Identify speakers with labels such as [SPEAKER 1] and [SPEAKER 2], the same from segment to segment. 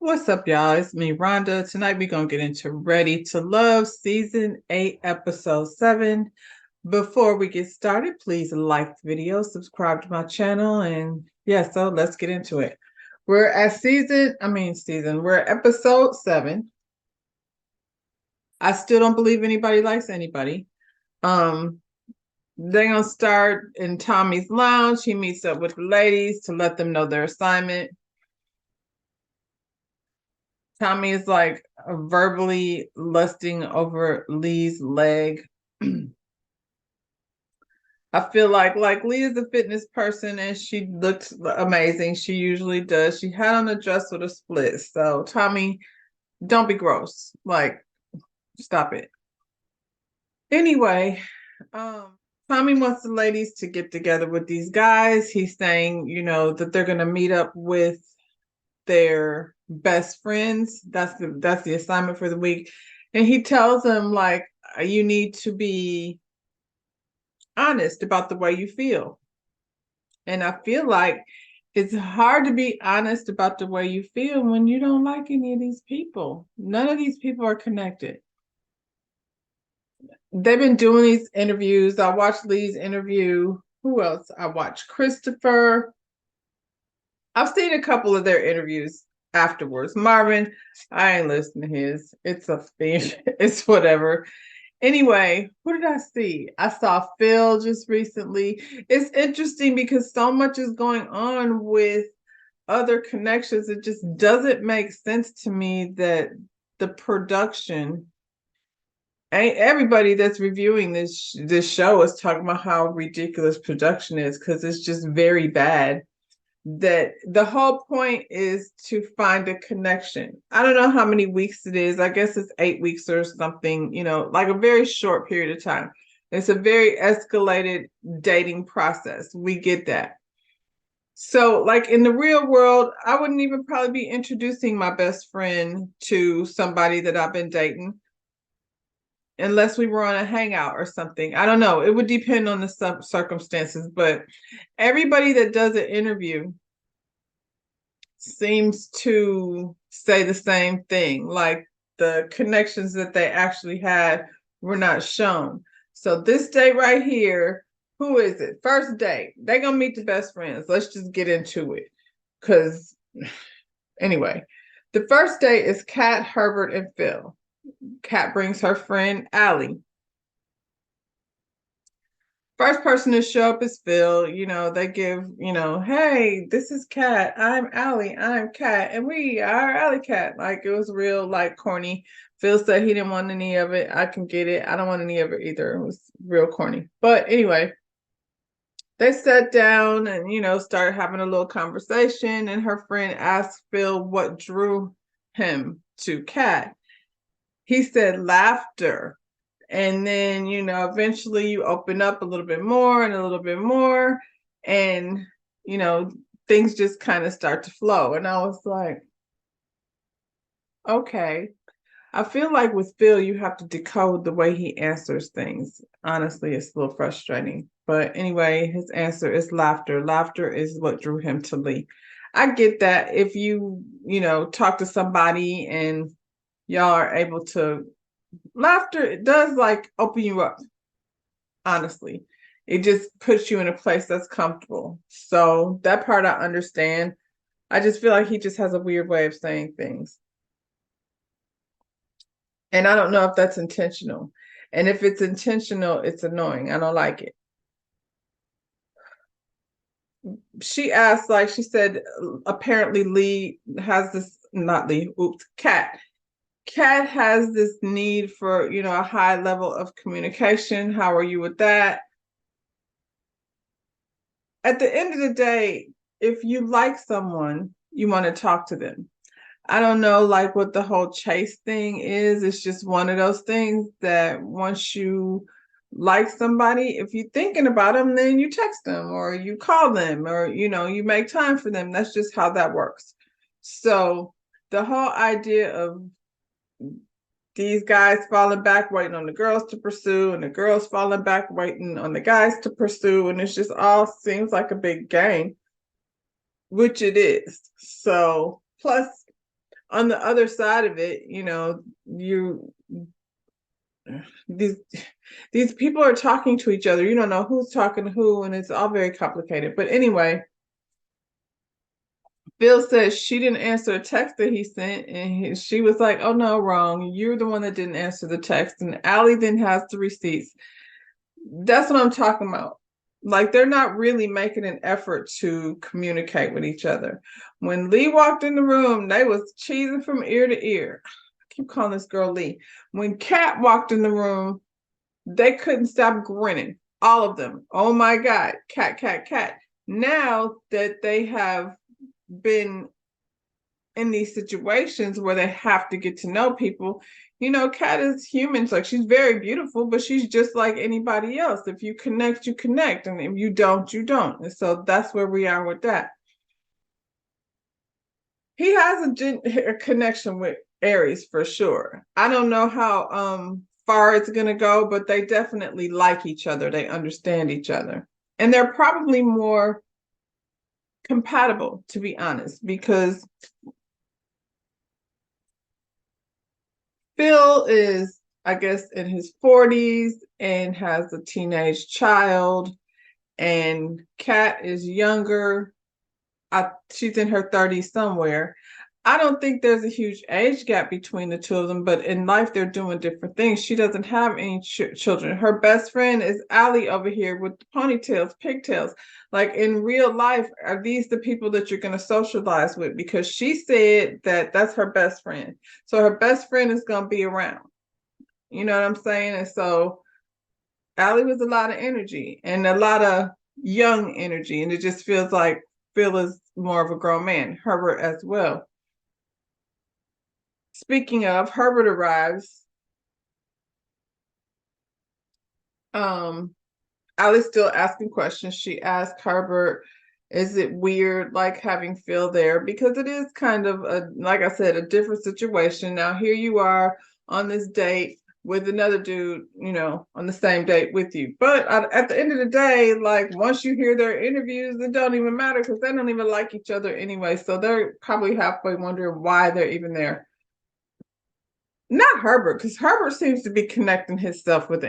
[SPEAKER 1] What's up, y'all? It's me, Rhonda. Tonight we're gonna get into Ready to Love, Season 8, Episode 7. Before we get started, please like the video, subscribe to my channel, and so let's get into it. We're at we're at Episode 7. I still don't believe anybody likes anybody. They're gonna start in Tommy's lounge. He meets up with the ladies to let them know their assignment. Tommy is like verbally lusting over Lee's leg. I feel like Lee is a fitness person and she looked amazing. She usually does. She had on a dress with a split. So Tommy, don't be gross. Like, stop it. Anyway, Tommy wants the ladies to get together with these guys. He's saying, that they're gonna meet up with their best friends. That's the assignment for the week. And he tells them, like, you need to be honest about the way you feel. And I feel like it's hard to be honest about the way you feel when you don't like any of these people. None of these people are connected. They've been doing these interviews. I watched Lee's interview. Who else? I watched Christopher. I've seen a couple of their interviews afterwards. Marvin, I ain't listening to his. It's a thing. It's whatever. Anyway, who did I see? I saw Phil just recently. It's interesting because so much is going on with other connections. It just doesn't make sense to me that the production, everybody that's reviewing this show is talking about how ridiculous production is because it's just very bad. That the whole point is to find a connection. I don't know how many weeks it is. I guess it's 8 weeks or something, like a very short period of time. It's a very escalated dating process. We get that. So, like in the real world, I wouldn't even probably be introducing my best friend to somebody that I've been dating unless we were on a hangout or something. I don't know. It would depend on the circumstances, but everybody that does an interview seems to say the same thing. Like the connections that they actually had were not shown. So this day right here, who is it? First date. They're going to meet the best friends. Let's just get into it. Because anyway, the first date is Kat, Herbert, and Phil. Kat brings her friend Allie. First person to show up is Phil. They give, hey, this is Kat. I'm Allie. I'm Kat. And we are Allie Kat. Like, it was real, like, corny. Phil said he didn't want any of it. I can get it. I don't want any of it either. It was real corny. But anyway, they sat down and, started having a little conversation. And her friend asked Phil what drew him to Kat. He said laughter. And then, eventually you open up a little bit more and a little bit more. And, things just kind of start to flow. And I was like, okay. I feel like with Phil, you have to decode the way he answers things. Honestly, it's a little frustrating. But anyway, his answer is laughter. Laughter is what drew him to Lee. I get that if you, talk to somebody and y'all are able to laughter, it does like open you up. Honestly, it just puts you in a place that's comfortable. So that part I understand. I just feel like he just has a weird way of saying things. And I don't know if that's intentional. And if it's intentional, it's annoying. I don't like it. She asked, like she said, apparently Lee has this, not Lee, oops, Kat. Kat has this need for, a high level of communication. How are you with that? At the end of the day, if you like someone, you want to talk to them. I don't know, like, what the whole chase thing is. It's just one of those things that once you like somebody, if you're thinking about them, then you text them or you call them or, you make time for them. That's just how that works. So the whole idea of these guys falling back, waiting on the girls to pursue, and the girls falling back, waiting on the guys to pursue. And it's just all seems like a big game, which it is. So, plus, on the other side of it, you know, you these these people are talking to each other. You don't know who's talking to who, and it's all very complicated. But anyway, Phil says she didn't answer a text that he sent, and she was like, "Oh no, wrong. You're the one that didn't answer the text." And Allie then has the receipts. That's what I'm talking about. Like they're not really making an effort to communicate with each other. When Lee walked in the room, they was cheesing from ear to ear. I keep calling this girl Lee. When Kat walked in the room, they couldn't stop grinning. All of them. Oh my God, Kat, Kat, Kat. Now that they have been in these situations where they have to get to know people, you know, Kat is human. Like she's very beautiful, but she's just like anybody else. If you connect, you connect. And if you don't, you don't. And so that's where we are with that. He has a connection with Aries for sure. I don't know how far it's gonna go, but they definitely like each other. They understand each other. And they're probably more compatible, to be honest, because Phil is, I guess, in his 40s and has a teenage child, and Kat is younger. She's in her 30s somewhere. I don't think there's a huge age gap between the two of them, but in life they're doing different things. She doesn't have any children. Her best friend is Allie over here with the ponytails, pigtails. Like in real life, are these the people that you're going to socialize with? Because she said that that's her best friend. So her best friend is going to be around. You know what I'm saying? And so Allie was a lot of energy and a lot of young energy. And it just feels like Phil is more of a grown man, Herbert as well. Speaking of, Herbert arrives. Allie's still asking questions. She asked Herbert, is it weird like having Phil there? Because it is kind of a, like I said, a different situation. Now here you are on this date with another dude, you know, on the same date with you. But at the end of the day, like once you hear their interviews, it don't even matter because they don't even like each other anyway. So they're probably halfway wondering why they're even there. Not Herbert, because Herbert seems to be connecting himself with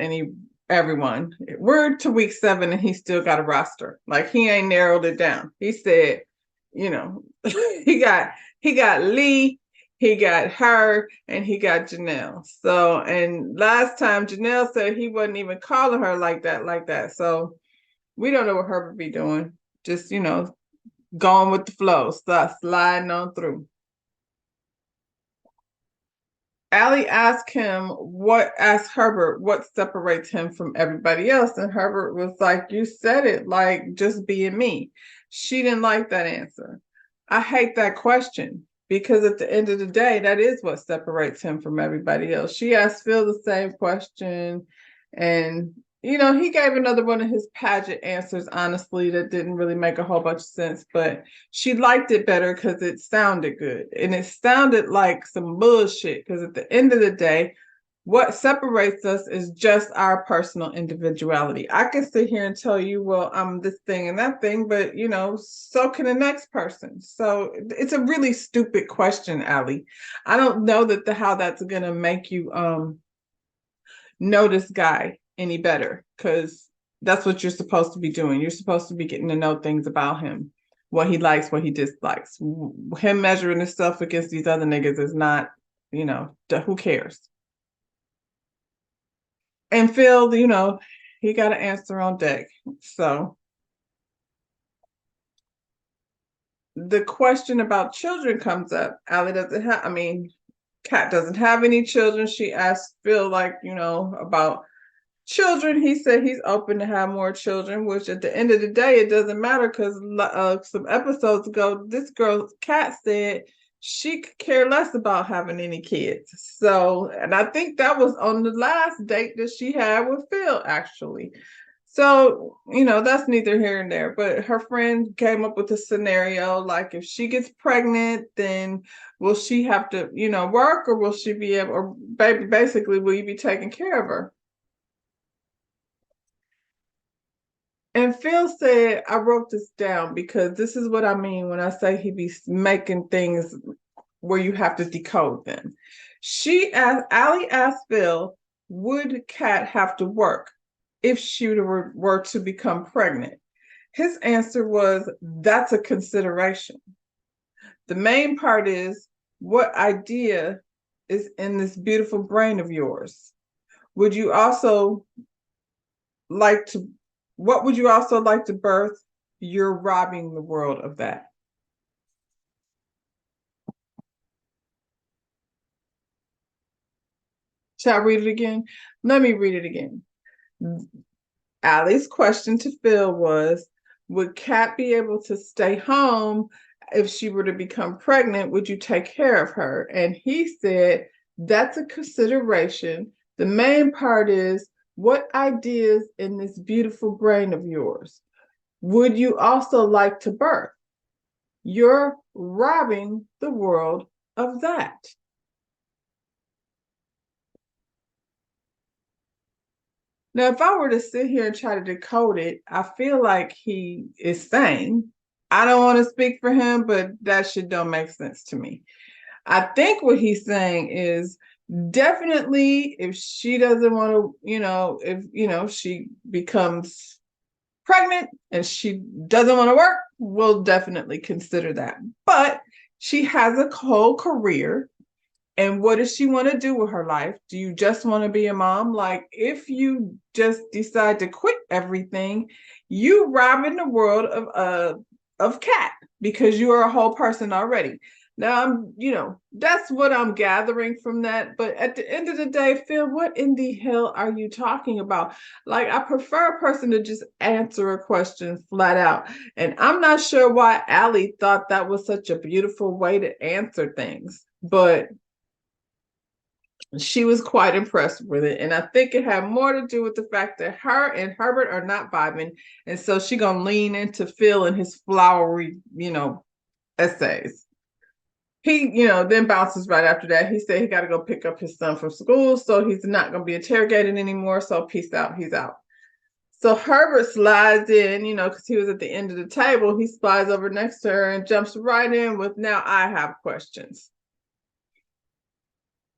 [SPEAKER 1] everyone. We're to week 7 and he still got a roster. Like he ain't narrowed it down. He said, you know, he got Lee, he got her, and he got Janelle. So, and last time Janelle said he wasn't even calling her like that. So we don't know what Herbert be doing. Just, you know, going with the flow, start sliding on through. Allie asked Herbert what separates him from everybody else. And Herbert was like, you said it, like just being me. She didn't like that answer. I hate that question because at the end of the day, that is what separates him from everybody else. She asked Phil the same question, and you know, he gave another one of his pageant answers, honestly, that didn't really make a whole bunch of sense, but she liked it better because it sounded good. And it sounded like some bullshit because at the end of the day, what separates us is just our personal individuality. I can sit here and tell you, well, I'm this thing and that thing, but you know, so can the next person. So it's a really stupid question, Allie. I don't know how that's gonna make you know this guy any better because that's what you're supposed to be doing. You're supposed to be getting to know things about him, what he likes, what he dislikes. Him measuring himself against these other niggas is not, you know, who cares? And Phil, you know, he got an answer on deck. So the question about children comes up. Allie doesn't have, I mean, Kat doesn't have any children. She asked Phil, like, you know, about children. He said he's open to have more children, which at the end of the day it doesn't matter because some episodes ago this girl Kat said she could care less about having any kids. So, and I think that was on the last date that she had with Phil, actually. So, you know, that's neither here and there, but her friend came up with a scenario like if she gets pregnant, then will she have to, you know, work, or will she be able, or baby, basically, will you be taking care of her? And Phil said, I wrote this down because this is what I mean when I say he be making things where you have to decode them. Allie asked Phil, would Kat have to work if she were to become pregnant? His answer was, that's a consideration. The main part is, what idea is in this beautiful brain of yours? Would you also like to, what would you also like to birth? You're robbing the world of that. Shall I read it again? Let me read it again. Allie's question to Phil was, would Kat be able to stay home if she were to become pregnant? Would you take care of her? And he said, that's a consideration. The main part is, what ideas in this beautiful brain of yours would you also like to birth? You're robbing the world of that. Now, if I were to sit here and try to decode it, I feel like he is saying, I don't want to speak for him, but that shit don't make sense to me. I think what he's saying is, definitely if she doesn't want to, if she becomes pregnant and she doesn't want to work, we'll definitely consider that. But she has a whole career. And what does she want to do with her life? Do you just want to be a mom? Like, if you just decide to quit everything, you robbing the world of Kat, because you are a whole person already. Now, that's what I'm gathering from that. But at the end of the day, Phil, what in the hell are you talking about? Like, I prefer a person to just answer a question flat out. And I'm not sure why Allie thought that was such a beautiful way to answer things. But she was quite impressed with it. And I think it had more to do with the fact that her and Herbert are not vibing. And so she's going to lean into Phil and his flowery, essays. He, then bounces right after that. He said he got to go pick up his son from school. So he's not going to be interrogated anymore. So peace out. He's out. So Herbert slides in, because he was at the end of the table. He slides over next to her and jumps right in with, now I have questions.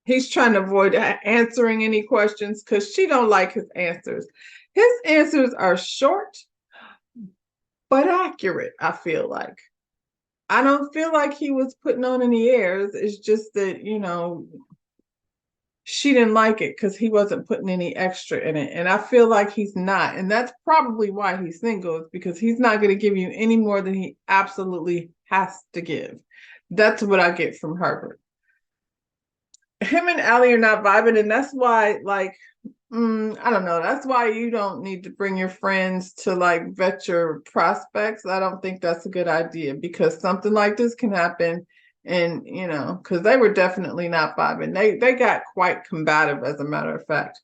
[SPEAKER 1] He's trying to avoid answering any questions because she don't like his answers. His answers are short, but accurate, I feel like. I don't feel like he was putting on any airs. It's just that, she didn't like it because he wasn't putting any extra in it. And I feel like he's not. And that's probably why he's single, is because he's not going to give you any more than he absolutely has to give. That's what I get from Herbert. Him and Allie are not vibing, and that's why, like, I don't know. That's why you don't need to bring your friends to like vet your prospects. I don't think that's a good idea, because something like this can happen, and because they were definitely not vibing. They got quite combative, as a matter of fact.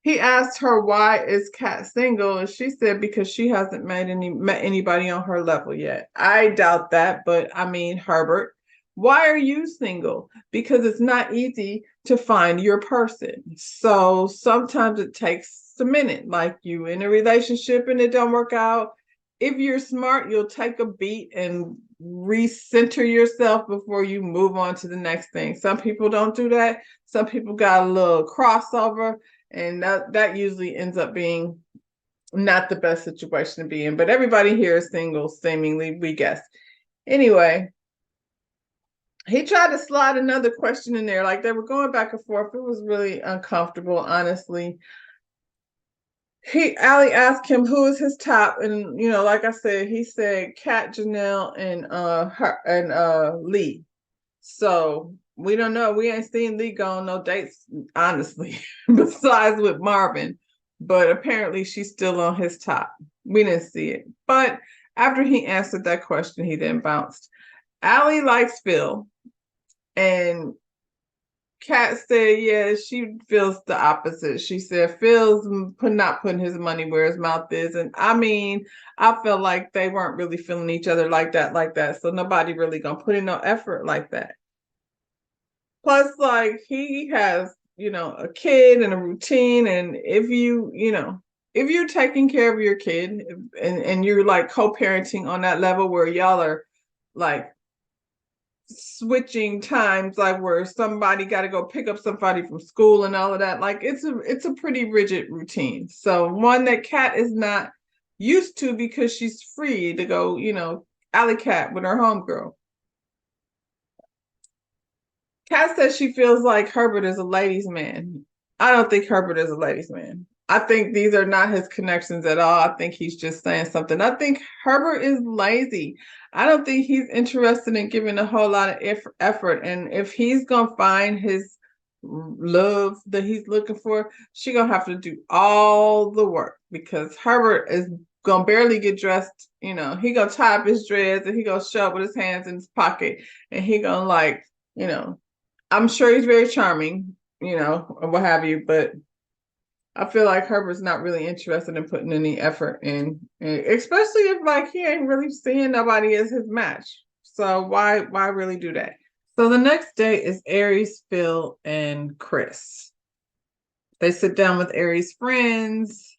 [SPEAKER 1] He asked her, why is Kat single, and she said because she hasn't met anybody on her level yet. I doubt that, but I mean, Herbert, why are you single? Because it's not easy to find your person. So sometimes it takes a minute, like you in a relationship and it don't work out. If you're smart, you'll take a beat and recenter yourself before you move on to the next thing. Some people don't do that. Some people got a little crossover, and that usually ends up being not the best situation to be in. But everybody here is single, seemingly, we guess. Anyway, he tried to slide another question in there. Like, they were going back and forth. It was really uncomfortable, honestly. Allie asked him who is his top, and like I said, he said Kat, Janelle, and Lee. So we don't know. We ain't seen Lee go on no dates, honestly, besides with Marvin. But apparently she's still on his top. We didn't see it. But after he answered that question, he then bounced. Allie likes Phil. And Kat said, yeah, she feels the opposite. She said Phil's not putting his money where his mouth is. And I mean, I felt like they weren't really feeling each other like that. So nobody really gonna put in no effort like that. Plus, like, he has, a kid and a routine. And if you're taking care of your kid and you're like co-parenting on that level where y'all are like switching times, like where somebody got to go pick up somebody from school and all of that. Like it's a pretty rigid routine. So one that Kat is not used to because she's free to go, alley cat with her homegirl. Kat says she feels like Herbert is a ladies' man. I don't think Herbert is a ladies' man. I think these are not his connections at all. I think he's just saying something. I think Herbert is lazy. I don't think he's interested in giving a whole lot of effort. And if he's gonna find his love that he's looking for, she gonna have to do all the work because Herbert is gonna barely get dressed. He gonna tie up his dreads and he gonna show up with his hands in his pocket and he gonna like, I'm sure he's very charming, or what have you, but I feel like Herbert's not really interested in putting any effort in, especially if like he ain't really seeing nobody as his match. So why really do that? So the next day is Aries, Phil, and Chris. They sit down with Aries' friends.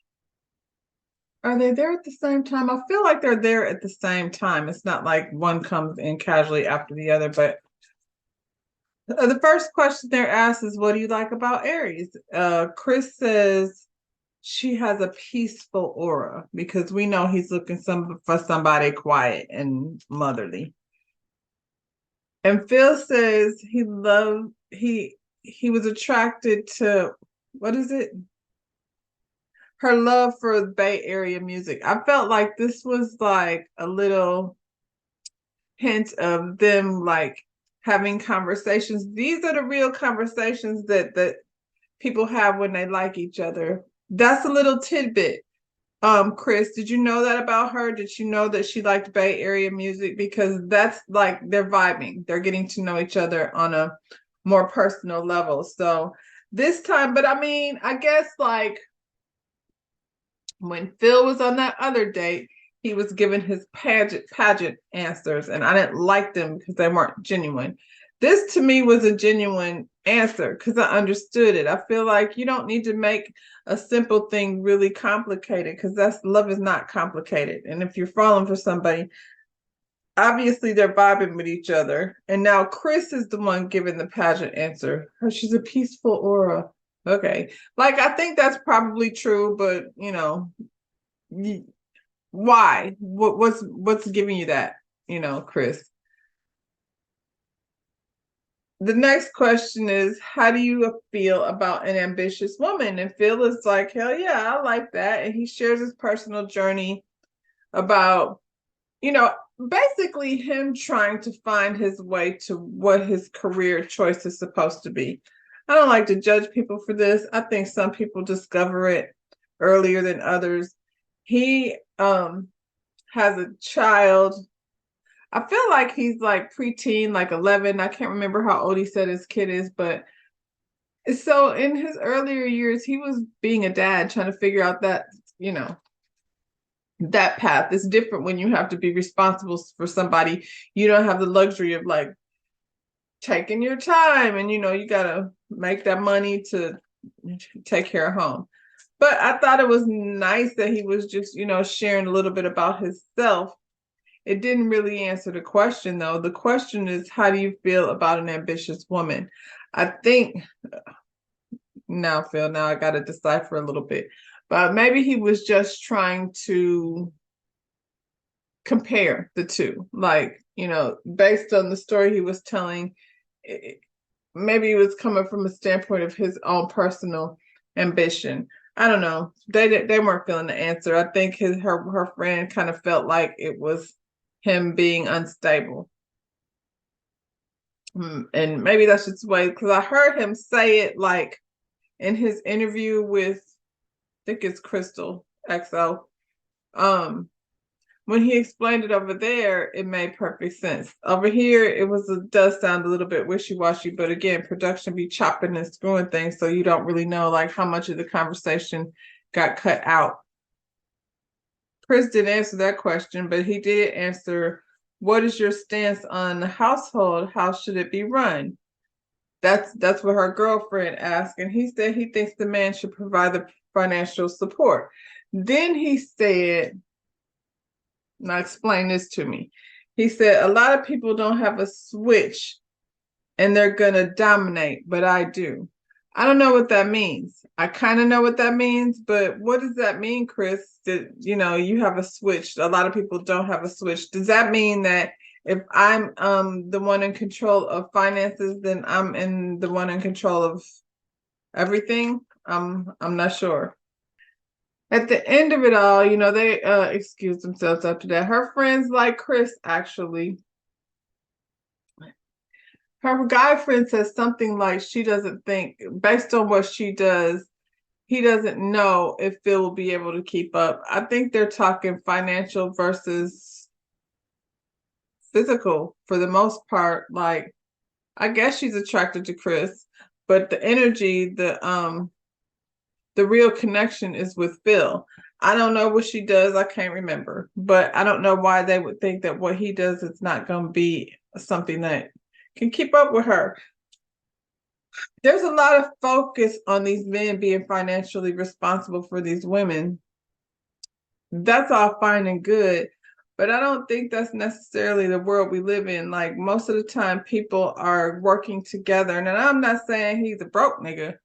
[SPEAKER 1] Are they there at the same time? I feel like they're there at the same time. It's not like one comes in casually after the other, but the first question they're asked is, what do you like about Aries? Chris says she has a peaceful aura because we know he's looking for somebody quiet and motherly. And Phil says he was attracted to, what is it? Her love for Bay Area music. I felt like this was like a little hint of them like having conversations. These are the real conversations that people have when they like each other. That's a little tidbit. Chris, did you know that about her? Did you know that she liked Bay Area music? Because that's like they're vibing. They're getting to know each other on a more personal level. So this time, but I mean, I guess like when Phil was on that other date, he was given his pageant answers, and I didn't like them because they weren't genuine. This to me was a genuine answer because I understood it. I feel like you don't need to make a simple thing really complicated because love is not complicated. And if you're falling for somebody, obviously they're vibing with each other. And now Chris is the one giving the pageant answer. Oh, she's a peaceful aura. Okay. Like I think that's probably true, but why? What's giving you that, Chris? The next question is, how do you feel about an ambitious woman? And Phil is like, hell yeah, I like that. And he shares his personal journey about, basically him trying to find his way to what his career choice is supposed to be. I don't like to judge people for this. I think some people discover it earlier than others. He has a child. I feel like he's like preteen, like 11. I can't remember how old he said his kid is, but so in his earlier years, he was being a dad, trying to figure out that, that path is different when you have to be responsible for somebody. You don't have the luxury of like taking your time and, you got to make that money to take care of home. But I thought it was nice that he was just, sharing a little bit about himself. It didn't really answer the question, though. The question is, how do you feel about an ambitious woman? I think, now, Phil, now I got to decipher a little bit. But maybe he was just trying to compare the two. Like, based on the story he was telling, maybe he was coming from a standpoint of his own personal ambition. I don't know. They weren't feeling the answer. I think her friend kind of felt like it was him being unstable. And maybe that's just the way, because I heard him say it like in his interview with, I think it's Crystal XO. When he explained it over there, it made perfect sense. Over here, does sound a little bit wishy-washy, but again, production be chopping and screwing things, so you don't really know like how much of the conversation got cut out. Chris didn't answer that question, but he did answer, what is your stance on the household? How should it be run? That's what her girlfriend asked. And he said he thinks the man should provide the financial support. Then he said, now explain this to me. He said, a lot of people don't have a switch and they're going to dominate, but I do. I don't know what that means. I kind of know what that means, but what does that mean, Chris? That, you know, you have a switch. A lot of people don't have a switch. Does that mean that if I'm the one in control of finances, then I'm in the one in control of everything? I'm not sure. At the end of it all, you know, they excused themselves after that. Her friends like Chris, actually. Her guy friend says something like she doesn't think, based on what she does, he doesn't know if Phil will be able to keep up. I think they're talking financial versus physical for the most part. Like, I guess she's attracted to Chris, but the energy, the real connection is with Phil. I don't know what she does. I can't remember, but I don't know why they would think that what he does is not going to be something that can keep up with her. There's a lot of focus on these men being financially responsible for these women. That's all fine and good, but I don't think that's necessarily the world we live in. Like, most of the time, people are working together, and I'm not saying he's a broke nigga.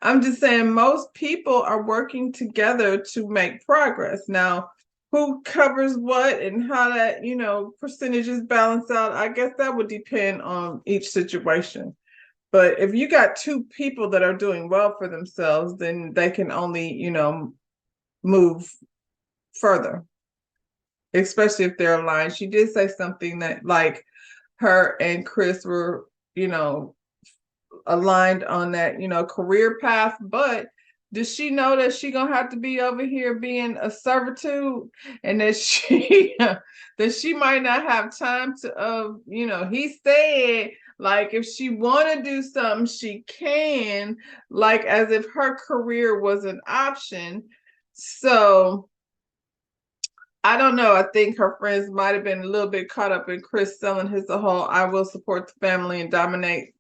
[SPEAKER 1] I'm just saying most people are working together to make progress. Now, who covers what and how that, you know, percentages balance out, I guess that would depend on each situation. But if you got two people that are doing well for themselves, then they can only, you know, move further, especially if they're aligned. She did say something that, like, her and Chris were, you know, aligned on that, you know, career path, but does she know that she gonna have to be over here being a servitude, and that she that she might not have time to you know, he said, like, if she want to do something she can, like, as if her career was an option. So I don't know. I think her friends might have been a little bit caught up in Chris selling his the whole "I will support the family and dominate"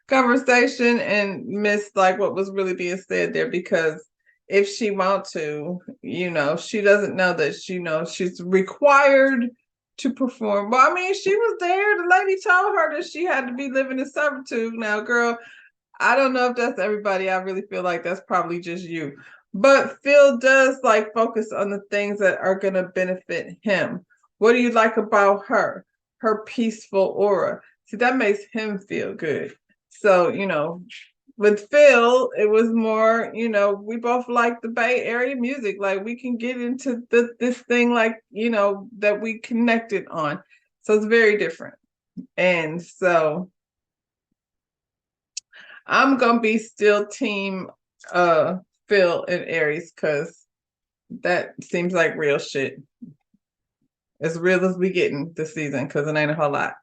[SPEAKER 1] conversation, and missed like what was really being said there. Because if she want to, you know, she doesn't know that she knows she's required to perform. Well, I mean, she was there. The lady told her that she had to be living in servitude. Now, girl, I don't know if that's everybody. I really feel like that's probably just you. But Phil does like focus on the things that are going to benefit him. What do you like about her? Her peaceful aura. See, that makes him feel good. So, you know, with Phil, it was more, you know, we both like the Bay Area music. Like, we can get into this thing, like, you know, that we connected on. So it's very different. And so I'm gonna be still team Phil and Aries, because that seems like real shit. As real as we getting this season, because it ain't a whole lot.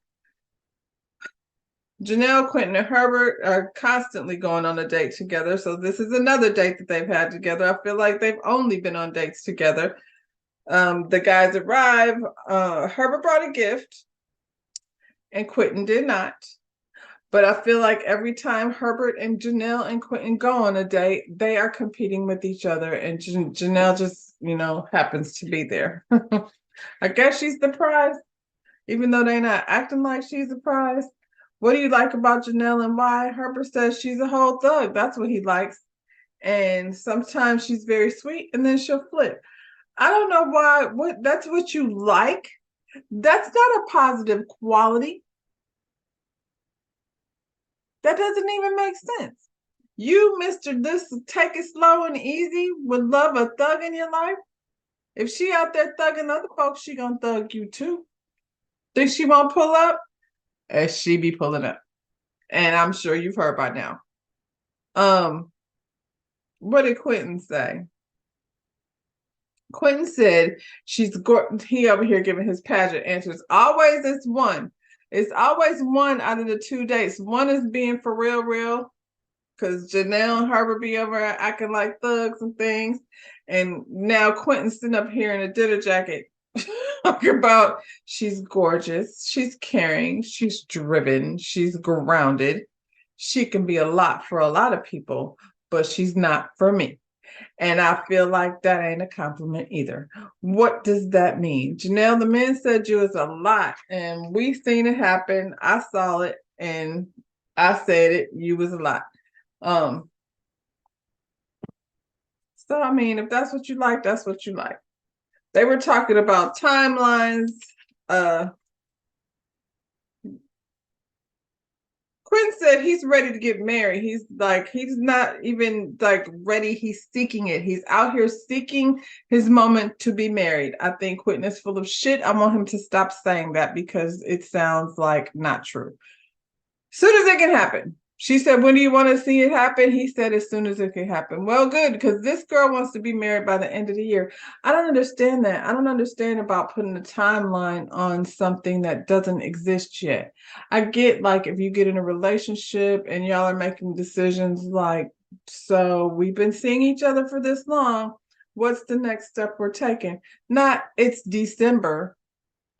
[SPEAKER 1] Janelle, Quentin, and Herbert are constantly going on a date together. So this is another date that they've had together. I feel like they've only been on dates together. The guys arrive. Herbert brought a gift, and Quentin did not. But I feel like every time Herbert and Janelle and Quentin go on a date, they are competing with each other, and Janelle just, you know, happens to be there. I guess she's the prize, even though they're not acting like she's the prize. What do you like about Janelle and why? Herbert says she's a whole thug. That's what he likes. And sometimes she's very sweet, and then she'll flip. I don't know why. What that's what you like. That's not a positive quality. That doesn't even make sense. You, Mr. This take it slow and easy, would love a thug in your life. If she out there thugging other folks, she gonna thug you too. Think she won't pull up? As she be pulling up. And I'm sure you've heard by now. What did Quentin say? Quentin said he over here giving his pageant answers. Always it's one. It's always one out of the 2 dates. One is being for real, because Janelle and Herbert be over acting like thugs and things. And now Quentin's sitting up here in a dinner jacket talking about she's gorgeous, she's caring, she's driven, she's grounded. She can be a lot for a lot of people, but she's not for me. And I feel like that ain't a compliment either. What does that mean? Janelle, the man said you was a lot, and we seen it happen. I saw it, and I said it. You was a lot. Um, so I mean, if that's what you like, that's what you like. They were talking about timelines. Quinn said he's ready to get married. He's like, he's not even like ready. He's seeking it. He's out here seeking his moment to be married. I think Quentin is full of shit. I want him to stop saying that because it sounds like not true. Soon as it can happen. She said, when do you want to see it happen? He said, as soon as it can happen. Well, good, because this girl wants to be married by the end of the year. I don't understand that. I don't understand about putting a timeline on something that doesn't exist yet. I get like if you get in a relationship and y'all are making decisions like, so we've been seeing each other for this long. What's the next step we're taking? Not it's December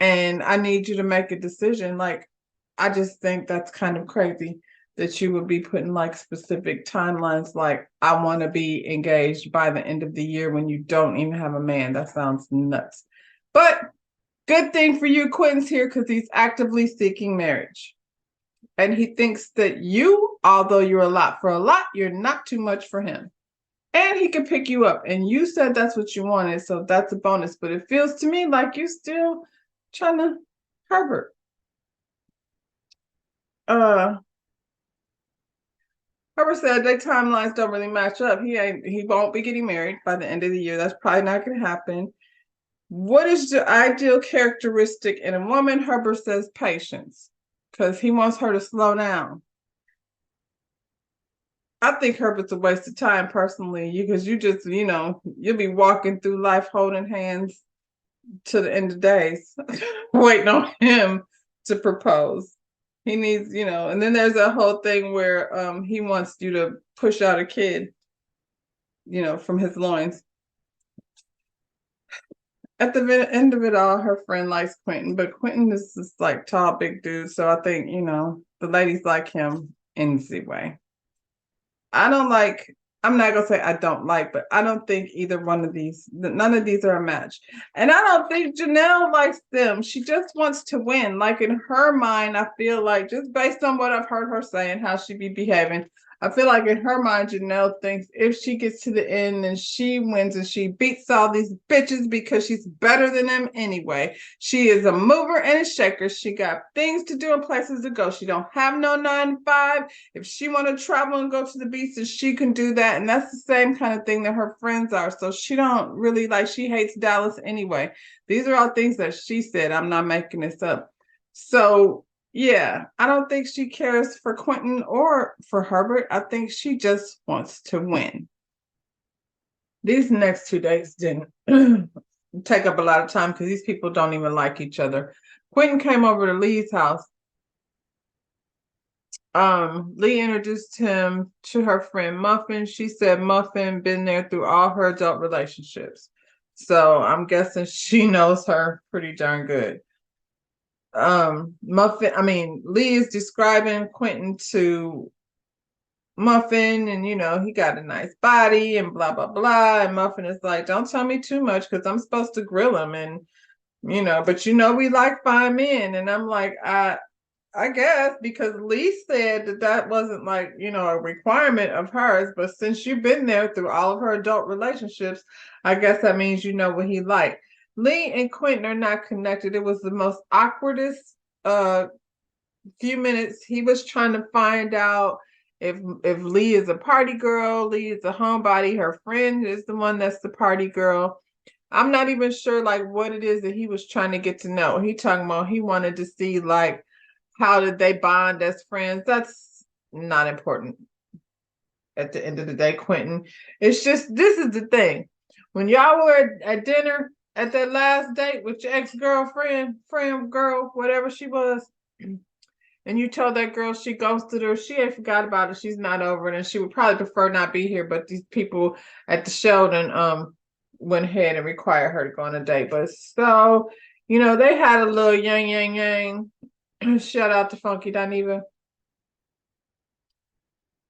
[SPEAKER 1] and I need you to make a decision. Like, I just think that's kind of crazy that you would be putting like specific timelines, like I want to be engaged by the end of the year when you don't even have a man. That sounds nuts. But good thing for you, Quentin's here because he's actively seeking marriage. And he thinks that you, although you're a lot for a lot, you're not too much for him. And he can pick you up. And you said that's what you wanted, so that's a bonus. But it feels to me like you still trying to Herbert. Herbert said their timelines don't really match up. He won't be getting married by the end of the year. That's probably not gonna happen. What is the ideal characteristic in a woman? Herbert says patience. Because he wants her to slow down. I think Herbert's a waste of time personally, because you just, you'll be walking through life holding hands to the end of days, waiting on him to propose. He needs, and then there's a whole thing where he wants you to push out a kid, from his loins. At the end of it all, her friend likes Quentin, but Quentin is this like tall, big dude. So I think, the ladies like him in the way. I'm not gonna say I don't like, but I don't think either one of these, none of these are a match. And I don't think Janelle likes them. She just wants to win. Like in her mind, I feel like just based on what I've heard her say and how she be behaving, I feel like in her mind, Janelle thinks if she gets to the end and she wins and she beats all these bitches because she's better than them anyway. She is a mover and a shaker. She got things to do and places to go. She don't have no 9 to 5. If she want to travel and go to the beaches, she can do that. And that's the same kind of thing that her friends are. So she don't really she hates Dallas anyway. These are all things that she said. I'm not making this up. So yeah, I don't think she cares for Quentin or for Herbert. I think she just wants to win. These next 2 days didn't take up a lot of time because these people don't even like each other. Quentin came over to Lee's house. Lee introduced him to her friend Muffin. She said Muffin been there through all her adult relationships. So I'm guessing she knows her pretty darn good. Lee is describing Quentin to Muffin, and he got a nice body and blah blah blah. And Muffin is like, don't tell me too much because I'm supposed to grill him, and but we like fine men. And I'm like, I guess because Lee said that wasn't a requirement of hers, but since you've been there through all of her adult relationships, I guess that means you know what he liked. Lee and Quentin are not connected. It was the most awkwardest few minutes. He was trying to find out if Lee is a party girl, Lee is a homebody, her friend is the one that's the party girl. I'm not even sure what it is that he was trying to get to know. He talking about he wanted to see how did they bond as friends. That's not important at the end of the day, Quentin. It's just, this is the thing. When y'all were at dinner at that last date with your ex-girlfriend, friend, girl, whatever she was, and you told that girl she ghosted her, she ain't forgot about it. She's not over it, and she would probably prefer not be here. But these people at the Sheldon went ahead and required her to go on a date. But so, they had a little yang. Shout out to Funky Dineva.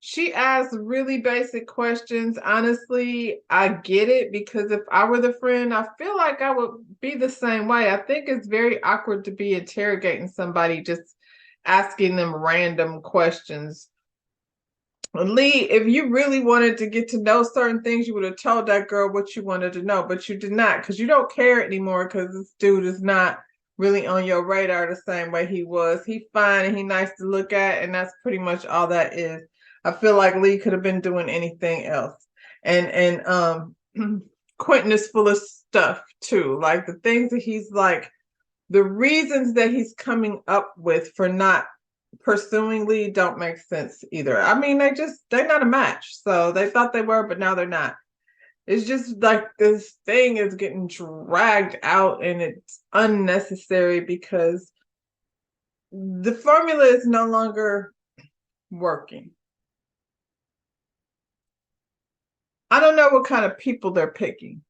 [SPEAKER 1] She asked really basic questions. Honestly, I get it because if I were the friend, I feel like I would be the same way. I think it's very awkward to be interrogating somebody, just asking them random questions. Lee, if you really wanted to get to know certain things, you would have told that girl what you wanted to know, but you did not because you don't care anymore because this dude is not really on your radar the same way he was. He fine and he nice to look at, and that's pretty much all that is. I feel like Lee could have been doing anything else. And Quentin is full of stuff too. Like the things that he's like, the reasons that he's coming up with for not pursuing Lee don't make sense either. I mean, they're not a match. So they thought they were, but now they're not. It's just like this thing is getting dragged out and it's unnecessary because the formula is no longer working. I don't know what kind of people they're picking.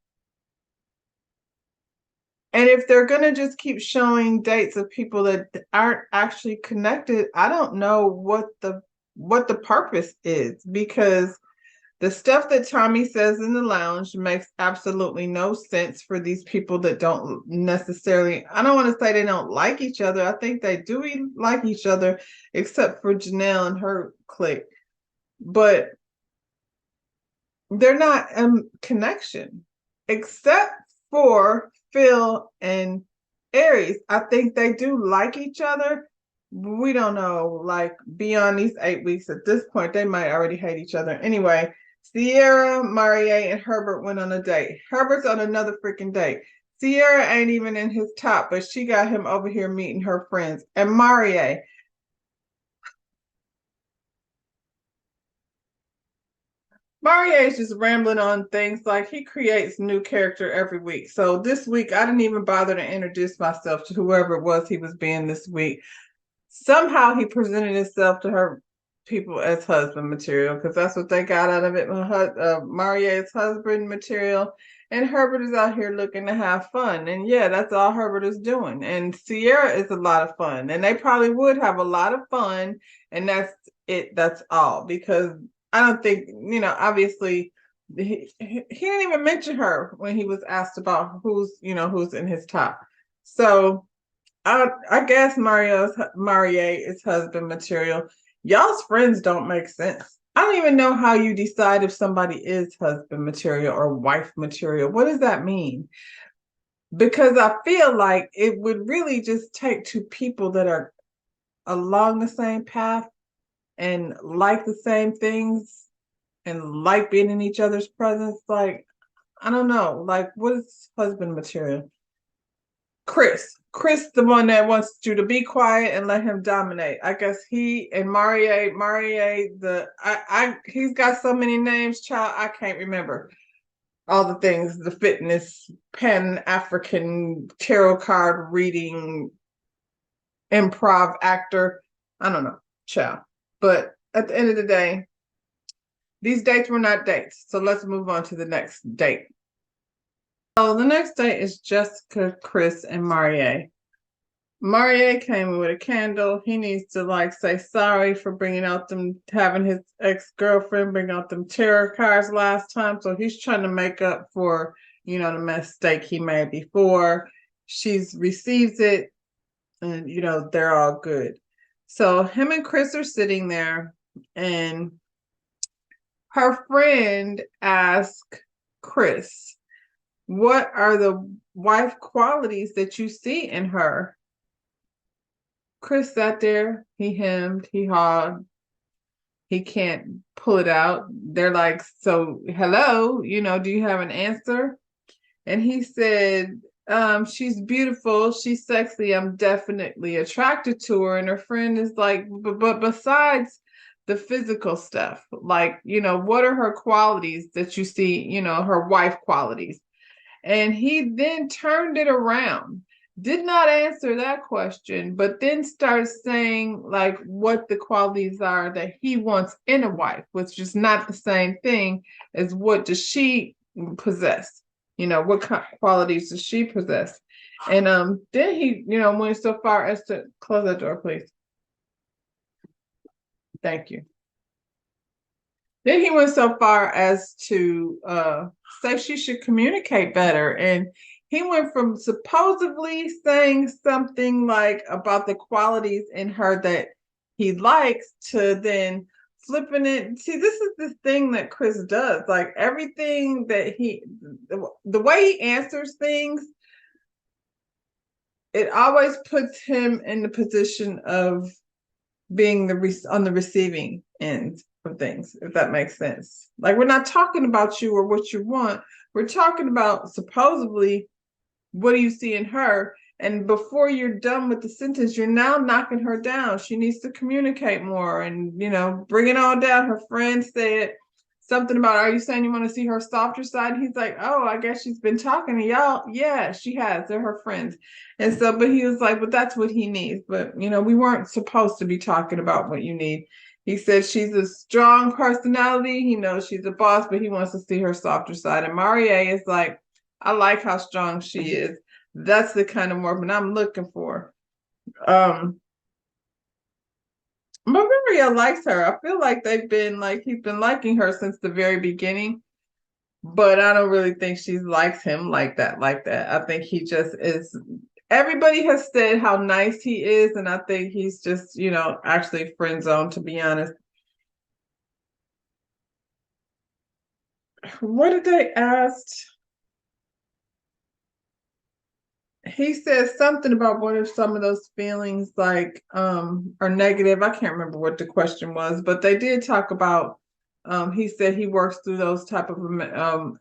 [SPEAKER 1] And if they're going to just keep showing dates of people that aren't actually connected, I don't know what the purpose is, because the stuff that Tommy says in the lounge makes absolutely no sense for these people that don't necessarily, I don't want to say they don't like each other. I think they do like each other, except for Janelle and her clique. But they're not a connection, except for Phil and Aries. I think they do like each other. We don't know, like beyond these 8 weeks at this point, they might already hate each other. Anyway, Sierra, Marie, and Herbert went on a date. Herbert's on another freaking date. Sierra ain't even in his top, but she got him over here meeting her friends. And Marie is just rambling on things like he creates new character every week. So this week, I didn't even bother to introduce myself to whoever it was he was being this week. Somehow he presented himself to her people as husband material because that's what they got out of it. Marie's husband material. And Herbert is out here looking to have fun. And yeah, that's all Herbert is doing. And Sierra is a lot of fun. And they probably would have a lot of fun. And that's it. That's all. Because I don't think, obviously he didn't even mention her when he was asked about who's in his top. So I guess Marie is husband material. Y'all's friends don't make sense. I don't even know how you decide if somebody is husband material or wife material. What does that mean? Because I feel like it would really just take two people that are along the same path and like the same things and like being in each other's presence. Like, I don't know. Like, what is husband material? Chris, the one that wants you to be quiet and let him dominate. I guess he and Marie, he's got so many names, child, I can't remember all the things, the fitness, Pan-African tarot card reading, improv actor. I don't know, child. But at the end of the day, these dates were not dates. So let's move on to the next date. So the next date is Jessica, Chris, and Marie. Marie came with a candle. He needs to say sorry for bringing out having his ex-girlfriend bring out them tarot cards last time. So he's trying to make up for, the mistake he made before. She's receives it and, they're all good. So him and Chris are sitting there and her friend asked Chris, what are the wife qualities that you see in her? Chris sat there, he hemmed, he hawed, he can't pull it out. They're like, so hello, do you have an answer? And he said, she's beautiful, she's sexy, I'm definitely attracted to her. And her friend is like, but besides the physical stuff, what are her qualities that you see, her wife qualities? And he then turned it around, did not answer that question, but then starts saying what the qualities are that he wants in a wife, which is not the same thing as what does she possess. What qualities does she possess? And then he, went so far as to close that door, please. Thank you. Then he went so far as to say she should communicate better. And he went from supposedly saying something like about the qualities in her that he likes to then flipping it. See, this is the thing that Chris does. Like everything that the way he answers things, it always puts him in the position of being on the receiving end of things, if that makes sense. Like we're not talking about you or what you want. We're talking about supposedly what do you see in her? And before you're done with the sentence, you're now knocking her down. She needs to communicate more and, bring it all down. Her friend said something about, are you saying you want to see her softer side? And he's like, oh, I guess she's been talking to y'all. Yeah, she has. They're her friends. And so, but he was like, but that's what he needs. But, we weren't supposed to be talking about what you need. He said she's a strong personality. He knows she's a boss, but he wants to see her softer side. And Marie is like, I like how strong she is. That's the kind of woman I'm looking for. But Maria likes her. I feel like he's been liking her since the very beginning. But I don't really think she likes him like that. I think he just is. Everybody has said how nice he is, and I think he's just, actually friend zone, to be honest. What did they ask? He said something about what if some of those feelings are negative. I can't remember what the question was, but they did talk about he said he works through those type of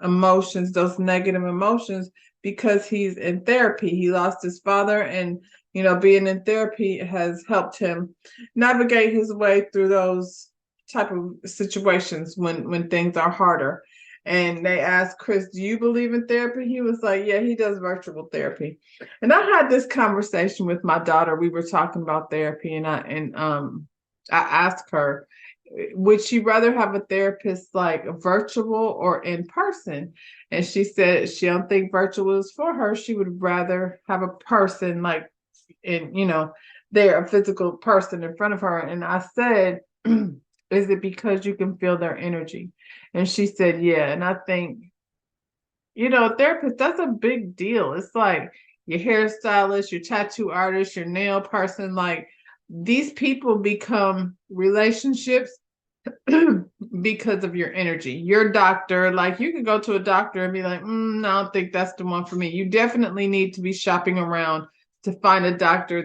[SPEAKER 1] emotions, those negative emotions, because he's in therapy. He lost his father, and being in therapy has helped him navigate his way through those type of situations when things are harder. And they asked Chris, do you believe in therapy? He was like, yeah, he does virtual therapy. And I had this conversation with my daughter. We were talking about therapy, and I asked her, would she rather have a therapist like virtual or in person? And she said she don't think virtual is for her. She would rather have a person like they're a physical person in front of her. And I said, is it because you can feel their energy? And she said, yeah. And I think, a therapist, that's a big deal. It's like your hairstylist, your tattoo artist, your nail person, like these people become relationships because of your energy. Your doctor, like you can go to a doctor and be like, no, I don't think that's the one for me. You definitely need to be shopping around to find a doctor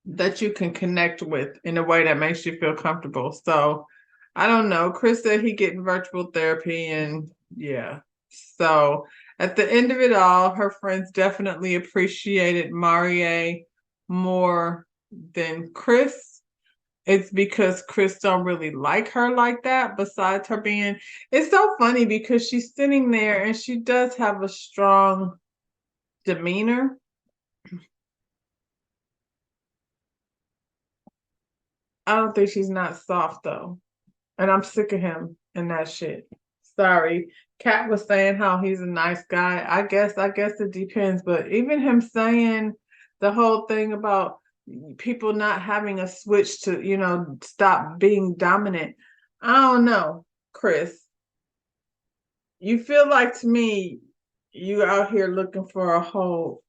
[SPEAKER 1] that you can connect with in a way that makes you feel comfortable. So I don't know. Chris said he getting virtual therapy, and yeah. So at the end of it all, her friends definitely appreciated Marie more than Chris. It's because Chris don't really like her like that, besides her being, it's so funny because she's sitting there and she does have a strong demeanor. I don't think she's not soft though. And I'm sick of him and that shit. Sorry. Kat was saying how he's a nice guy. I guess it depends. But even him saying the whole thing about people not having a switch to, stop being dominant. I don't know, Chris. You feel like to me, you out here looking for a whole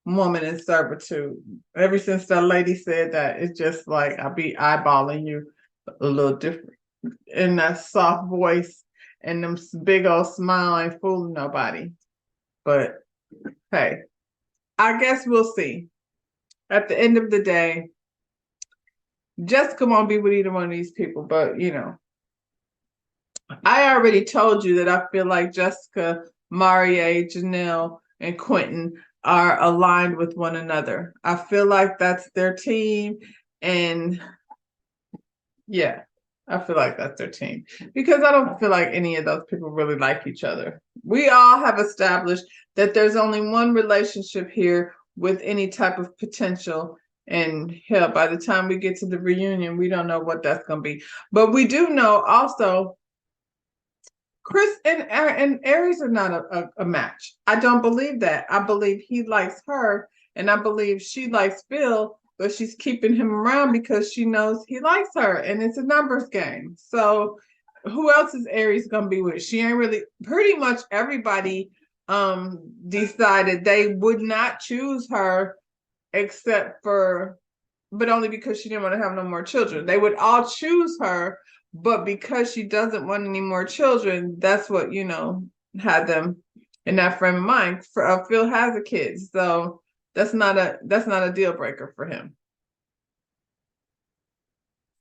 [SPEAKER 1] woman in servitude. Ever since that lady said that, it's just like I be eyeballing you a little different in that soft voice and them big old smile ain't fooling nobody. But hey, I guess we'll see. At the end of the day, Jessica won't be with either one of these people, but I already told you that I feel like Jessica, Marie, Janelle, and Quentin are aligned with one another. I feel like that's their team. And yeah, I feel like that's their team because I don't feel like any of those people really like each other. We all have established that there's only one relationship here with any type of potential. And hell, by the time we get to the reunion, we don't know what that's going to be. But we do know also Chris and Aries are not a match. I don't believe that. I believe he likes her, and I believe she likes Phil. but she's keeping him around because she knows he likes her, and it's a numbers game. So who else is Aries gonna be with? She ain't really, pretty much everybody decided they would not choose her except for, but only because she didn't want to have no more children. They would all choose her, but because she doesn't want any more children, that's what, had them in that frame of mind. Phil has a kid, so that's not a deal breaker for him.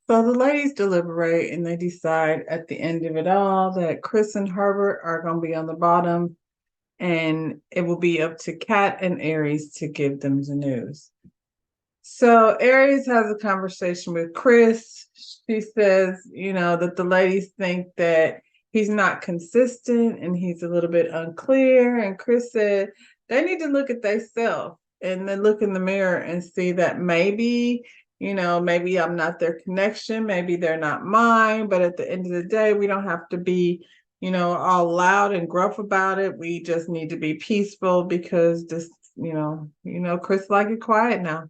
[SPEAKER 1] So the ladies deliberate and they decide at the end of it all that Chris and Herbert are going to be on the bottom, and it will be up to Kat and Aries to give them the news. So Aries has a conversation with Chris. She says, that the ladies think that he's not consistent and he's a little bit unclear. And Chris said they need to look at themselves and then look in the mirror and see that maybe I'm not their connection. Maybe they're not mine. But at the end of the day, we don't have to be, all loud and gruff about it. We just need to be peaceful because this, Chris like it quiet now.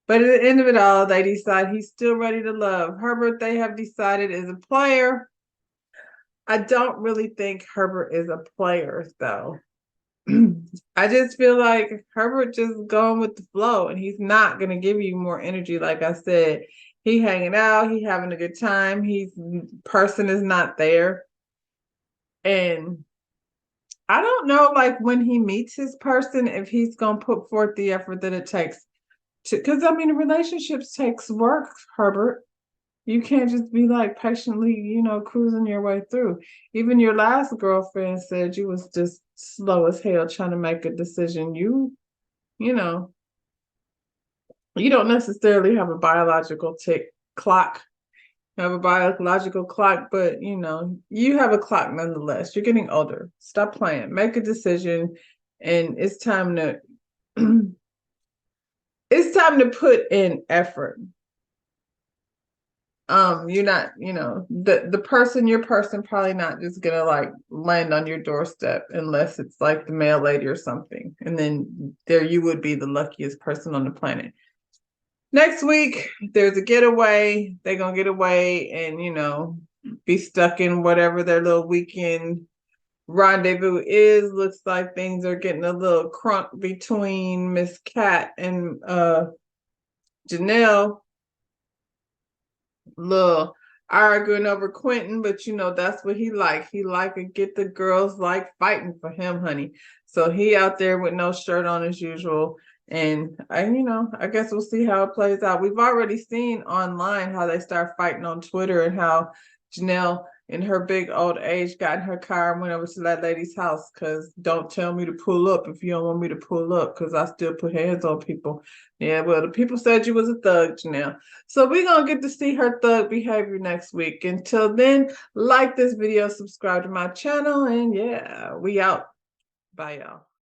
[SPEAKER 1] But at the end of it all, they decide he's still ready to love. Herbert, they have decided, is a player. I don't really think Herbert is a player, though. I just feel like Herbert just going with the flow, and he's not going to give you more energy. Like I said, he hanging out, he having a good time. Person is not there. And I don't know, like when he meets his person, if he's going to put forth the effort that it takes. Because relationships takes work, Herbert. You can't just be like patiently, cruising your way through. Even your last girlfriend said you was just slow as hell trying to make a decision. You know, you don't necessarily have a biological clock. You have a biological clock, but you have a clock nonetheless. You're getting older. Stop playing. Make a decision, and it's time to it's time to put in effort. You're not, the person, your person probably not just gonna like land on your doorstep unless it's like the mail lady or something. And then there you would be the luckiest person on the planet. Next week, there's a getaway. They're gonna get away and be stuck in whatever their little weekend rendezvous is. Looks like things are getting a little crunk between Miss Cat and Janelle. Little arguing over Quentin, but that's what he like. He like to get the girls like fighting for him, honey. So he out there with no shirt on as usual. And I guess we'll see how it plays out. We've already seen online how they start fighting on Twitter and how Janelle in her big old age got in her car and went over to that lady's house because don't tell me to pull up if you don't want me to pull up because I still put hands on people. Yeah, well, the people said you was a thug, Janelle. So we're going to get to see her thug behavior next week. Until then, like this video, subscribe to my channel, and yeah, we out. Bye, y'all.